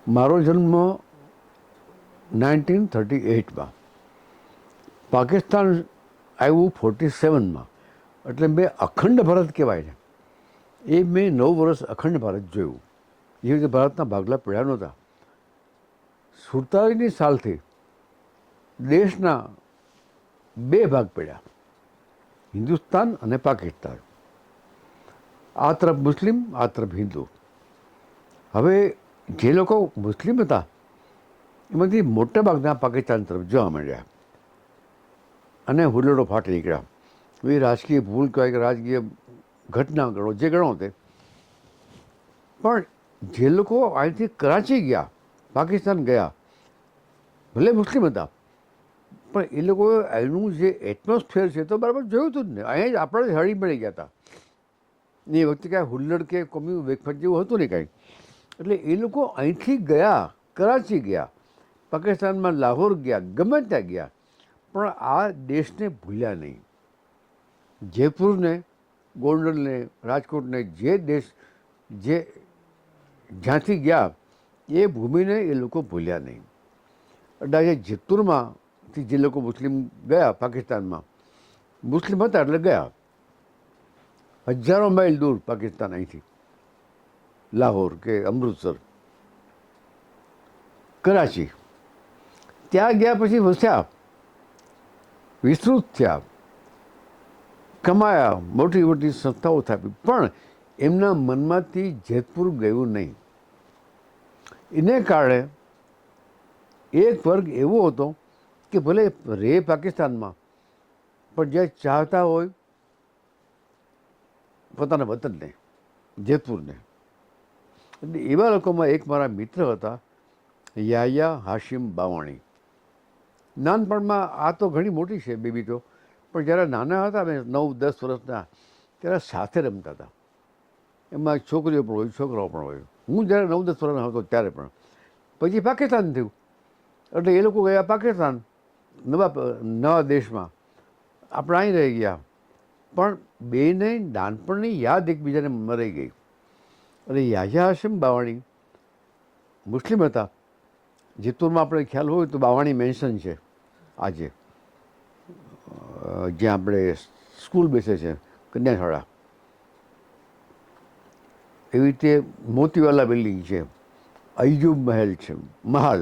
મારો જન્મ 1938માં, પાકિસ્તાન આવ્યું 47માં, એટલે મેં અખંડ ભારત કહેવાય ને એ મેં 9 વર્ષ અખંડ ભારત જોયું. એ રીતે ભારતના ભાગલા પડ્યા નહોતા. 47ની સાલથી દેશના 2 ભાગ પડ્યા, હિન્દુસ્તાન અને પાકિસ્તાન. આ તરફ મુસ્લિમ, આ તરફ હિન્દુ. હવે જે લોકો મુસ્લિમ હતા એમાંથી મોટાભાગના પાકિસ્તાન તરફ જવા માંડ્યા અને હુલ્લડો ફાટી નીકળ્યા. એ રાજકીય ભૂલ કહેવાય કે રાજકીય ઘટના ગણો, જે ગણો તે. પણ જે લોકો અહીંથી કરાચી ગયા, પાકિસ્તાન ગયા, ભલે મુસ્લિમ હતા, પણ એ લોકોએ એનું જે એટમોસ્ફિયર છે તો બરાબર જોયું હતું જ ને. અહીંયા જ આપણે હળી મળી ગયા હતા. એ વખતે કાંઈ હુલ્લડ કે કોમી વેકફટ જેવું હતું ને કાંઈ. એટલે એ લોકો અહીંથી ગયા, કરાચી ગયા, પાકિસ્તાનમાં લાહોર ગયા, ગમે ત્યાં ગયા, પણ આ દેશને ભૂલ્યા નહીં. જયપુરને, ગોંડલને, રાજકોટને, જે દેશ જે જ્યાંથી ગયા એ ભૂમિને એ લોકો ભૂલ્યા નહીં. એટલે આજે જેતપુરમાંથી જે લોકો મુસ્લિમ ગયા પાકિસ્તાનમાં, મુસ્લિમ હતા એટલે ગયા. હજારો માઇલ દૂર પાકિસ્તાન અહીંથી, લાહોર કે અમૃતસર, કરાચી. ત્યાં ગયા પછી વસ્યા, વિસ્તૃત થયા, કમાયા, મોટી મોટી સંસ્થાઓ સ્થાપી, પણ એમના મનમાંથી જેતપુર ગયું નહીં. એને કારણે એક વર્ગ એવો હતો કે ભલે રહે પાકિસ્તાનમાં, પણ જે ચાહતા હોય પોતાના વતનને, જેતપુરને. એટલે એવા લોકોમાં એક મારા મિત્ર હતા, યાહ્યા હાશિમ બાવાણી. નાનપણમાં આ તો ઘણી મોટી છે બેબી તો, પણ જ્યારે નાના હતા અમે 9-10 વર્ષના, ત્યારે સાથે રમતા હતા. એમાં છોકરીઓ પણ હોય, છોકરાઓ પણ હોય. હું જ્યારે 9-10 વર્ષનો હતો ત્યારે પણ. પછી પાકિસ્તાન થયું એટલે એ લોકો ગયા પાકિસ્તાન, નવા દેશમાં. આપણે અહીં રહી ગયા, પણ બેને નાનપણની યાદ એકબીજાને મરાઈ ગઈ. અને યાહ્યા હાશિમ બાવાણી મુસ્લિમ હતા. જેતપુરમાં આપણે ખ્યાલ હોય તો બાવાણી મેન્શન છે આજે, જ્યાં આપણે સ્કૂલ બેસે છે, કન્યાશાળા. એવી રીતે મોતીવાલા બિલ્ડિંગ છે, અય્યુબ મહેલ છે, મહાલ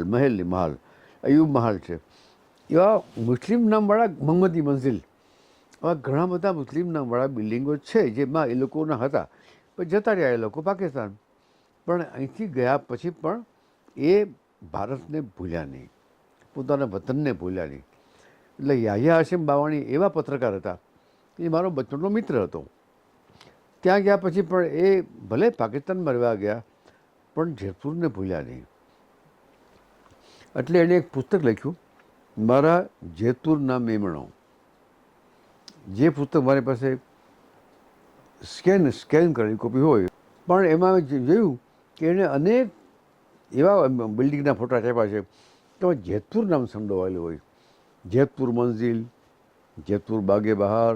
અય્યુબ મહાલ છે. એવા મુસ્લિમ નામવાળા મોહમ્મદી મંઝિલ, આવા ઘણા બધા મુસ્લિમ નામવાળા બિલ્ડિંગો છે જેમાં એ લોકોના હતા. પણ જતા રહ્યા એ લોકો પાકિસ્તાન. પણ અહીંથી ગયા પછી પણ એ ભારતને ભૂલ્યા નહીં, પોતાના વતનને ભૂલ્યા નહીં. એટલે યાહ્યા હાશિમ બાવાણી એવા પત્રકાર હતા, એ મારો બચપનનો મિત્ર હતો. ત્યાં ગયા પછી પણ એ ભલે પાકિસ્તાનમાં રહેવા ગયા, પણ જેતપુરને ભૂલ્યા નહીં. એટલે એણે એક પુસ્તક લખ્યું, મારા જેતપુરના મેમણો. જે પુસ્તક મારી પાસે સ્કેન કરેલી કોપી હોય, પણ એમાં જોયું કે એણે અનેક એવા બિલ્ડિંગના ફોટા છાપ્યા છે તો જેતપુર નામ સંડોવાયેલું હોય. જેતપુર મંઝિલ, જેતપુર બાગે બહાર,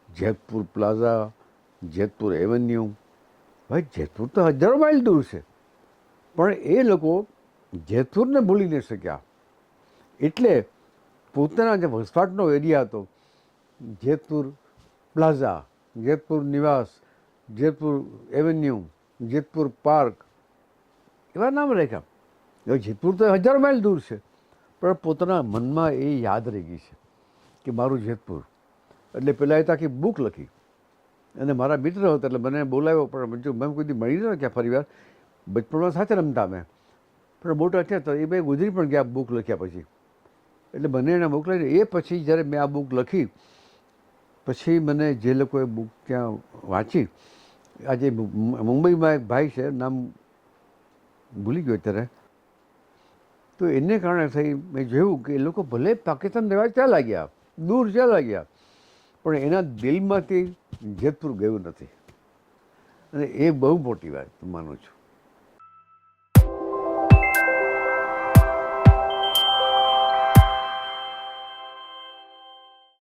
જેતપુર પ્લાઝા, જેતપુર એવન્યુ. ભાઈ જેતપુર તો હજારો માઇલ દૂર છે, પણ એ લોકો જેતપુરને ભૂલી ન શક્યા. એટલે પોતાના જે વસવાટનો એરિયા હતો, જેતપુર પ્લાઝા, જેતપુર નિવાસ, જેતપુર એવન્યુ, જેતપુર પાર્ક, એવા નામ રાખ્યા. હવે જેતપુર તો હજારો માઇલ દૂર છે, પણ પોતાના મનમાં એ યાદ રહી ગઈ છે કે મારું જેતપુર. એટલે પહેલાં એ તો આખી બુક લખી અને મારા મિત્ર હતો એટલે મને બોલાવ્યો, પણ મેં કોઈ દી મળી ન ક્યાં ફરી વાર. બચપણમાં સાથે રમતા અમે, પણ મોટા થયા તો એ બે ગુજરી પણ ગયા બુક લખ્યા પછી. એટલે મને એને મોકલાવીને એ પછી જ્યારે મેં આ બુક લખી પછી મને જે લોકોએ બુક ત્યાં વાંચી, આજે મુંબઈમાં એક ભાઈ છે, નામ ભૂલી ગયો અત્યારે, તો એને કારણે થઈ મેં જોયું કે એ લોકો ભલે પાકિસ્તાન રહેવા ત્યાં લાગ્યા, દૂર ત્યાં લાગ્યા, પણ એના દિલમાંથી જેતપુર ગયું નથી. અને એ બહુ મોટી વાત માનું છું.